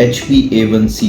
HbA1c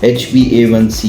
HbA1c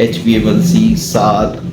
HbA1c 7،